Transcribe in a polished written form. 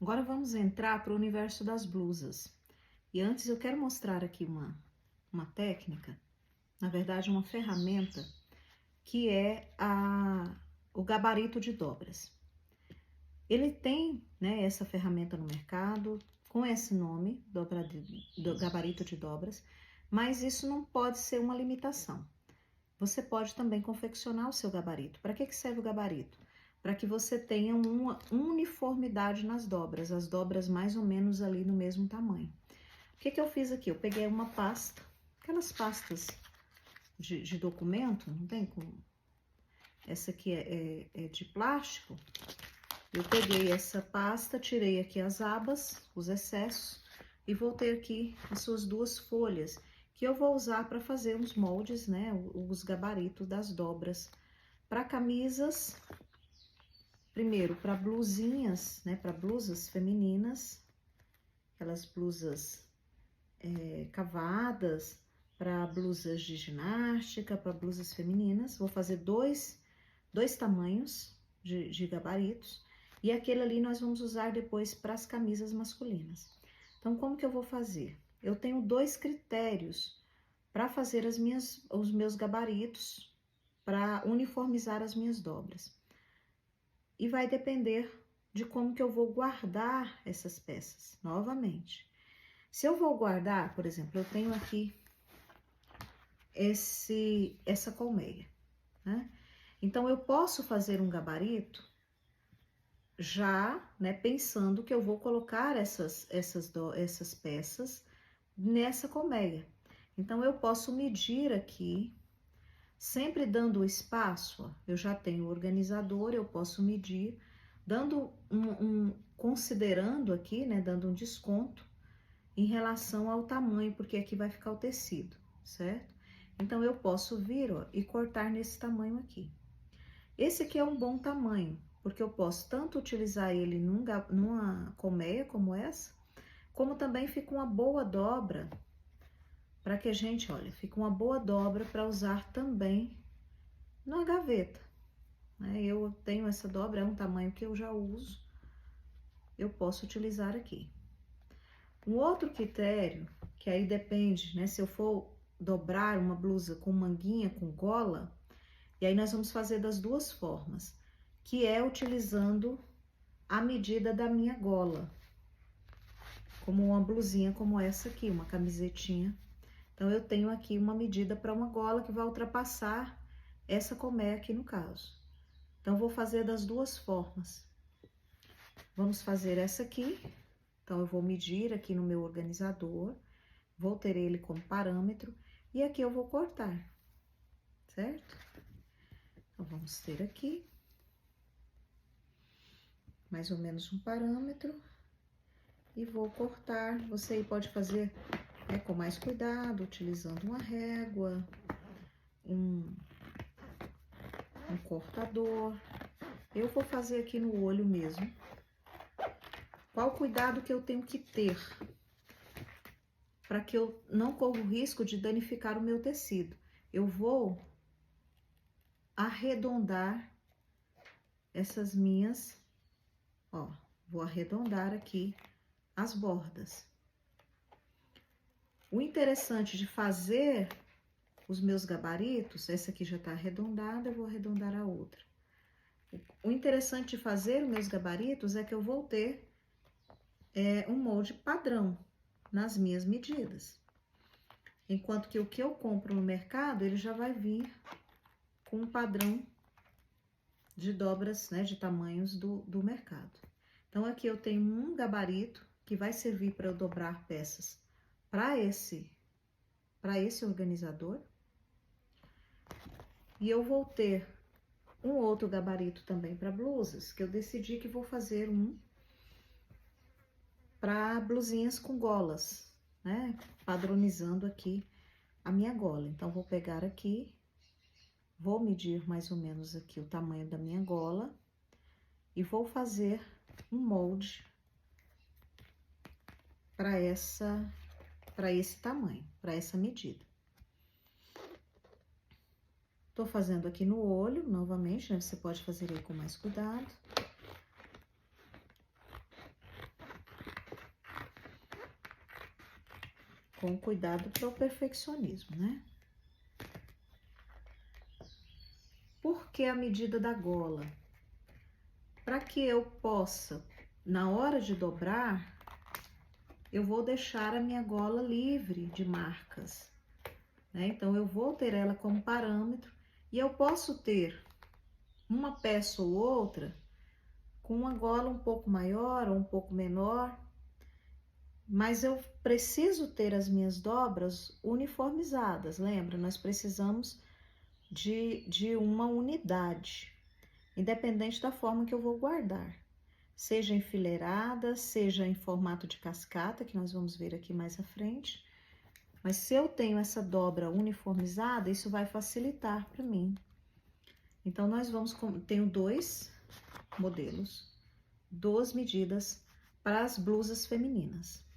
Agora vamos entrar para o universo das blusas. E antes eu quero mostrar aqui uma técnica, na verdade uma ferramenta, que é o gabarito de dobras. Ele tem, né, essa ferramenta no mercado, com esse nome, gabarito de dobras, mas isso não pode ser uma limitação. Você pode também confeccionar o seu gabarito. Para que serve o gabarito? Para que você tenha uma uniformidade nas dobras, as dobras mais ou menos ali no mesmo tamanho. O que eu fiz aqui? Eu peguei uma pasta, aquelas pastas de documento, não tem como? Essa aqui é de plástico. Eu peguei essa pasta, tirei aqui as abas, os excessos, e voltei aqui as suas duas folhas, que eu vou usar para fazer uns moldes, né, os gabaritos das dobras. Para camisas, primeiro para blusinhas, né, para blusas femininas, aquelas blusas cavadas, para blusas de ginástica, para blusas femininas. Vou fazer dois tamanhos de gabaritos. E aquele ali nós vamos usar depois para as camisas masculinas. Então, como que eu vou fazer? Eu tenho dois critérios para fazer os meus gabaritos, para uniformizar as minhas dobras. E vai depender de como que eu vou guardar essas peças, novamente. Se eu vou guardar, por exemplo, eu tenho aqui essa colmeia, né? Então, eu posso fazer um gabarito já, né, pensando que eu vou colocar essas peças nessa colmeia. Então, eu posso medir aqui, sempre dando o espaço, ó, eu já tenho o organizador, eu posso medir, dando considerando aqui, né, dando um desconto em relação ao tamanho, porque aqui vai ficar o tecido, certo? Então, eu posso vir, ó, e cortar nesse tamanho aqui. Esse aqui é um bom tamanho, porque eu posso tanto utilizar ele numa colmeia como essa, como também fica uma boa dobra para que a gente, olha, fica uma boa dobra para usar também na gaveta, né? Eu tenho essa dobra, é um tamanho que eu já uso, eu posso utilizar aqui. Um outro critério, que aí depende, né, se eu for dobrar uma blusa com manguinha, com gola, e aí nós vamos fazer das duas formas, que é utilizando a medida da minha gola, como uma blusinha como essa aqui, uma camisetinha. Então, eu tenho aqui uma medida para uma gola que vai ultrapassar essa colmeia aqui no caso. Então, vou fazer das duas formas. Vamos fazer essa aqui. Então, eu vou medir aqui no meu organizador, vou ter ele como parâmetro, e aqui eu vou cortar, certo? Então, vamos ter aqui mais ou menos um parâmetro e vou cortar. Você aí pode fazer, né, com mais cuidado, utilizando uma régua, um cortador. Eu vou fazer aqui no olho mesmo. Qual o cuidado que eu tenho que ter para que eu não corra o risco de danificar o meu tecido? Eu vou arredondar essas minhas, ó, vou arredondar aqui as bordas. O interessante de fazer os meus gabaritos, essa aqui já tá arredondada, eu vou arredondar a outra. O interessante de fazer os meus gabaritos é que eu vou ter um molde padrão nas minhas medidas. Enquanto que o que eu compro no mercado, ele já vai vir com um padrão de dobras, né, de tamanhos do mercado. Então, aqui eu tenho um gabarito que vai servir para eu dobrar peças para esse organizador. E eu vou ter um outro gabarito também para blusas, que eu decidi que vou fazer um para blusinhas com golas, né? Padronizando aqui a minha gola. Então, vou pegar aqui, vou medir mais ou menos aqui o tamanho da minha gola e vou fazer um molde para esse tamanho, para essa medida. Tô fazendo aqui no olho, novamente, né? Você pode fazer aí com mais cuidado. Com cuidado para o perfeccionismo, né? Por que a medida da gola? Para que eu possa, na hora de dobrar, eu vou deixar a minha gola livre de marcas, né? Então, eu vou ter ela como parâmetro e eu posso ter uma peça ou outra com uma gola um pouco maior ou um pouco menor, mas eu preciso ter as minhas dobras uniformizadas. Lembra? Nós precisamos de uma unidade, independente da forma que eu vou guardar. Seja enfileirada, seja em formato de cascata, que nós vamos ver aqui mais à frente. Mas se eu tenho essa dobra uniformizada, isso vai facilitar para mim. Então, tenho 2 modelos, 2 medidas para as blusas femininas.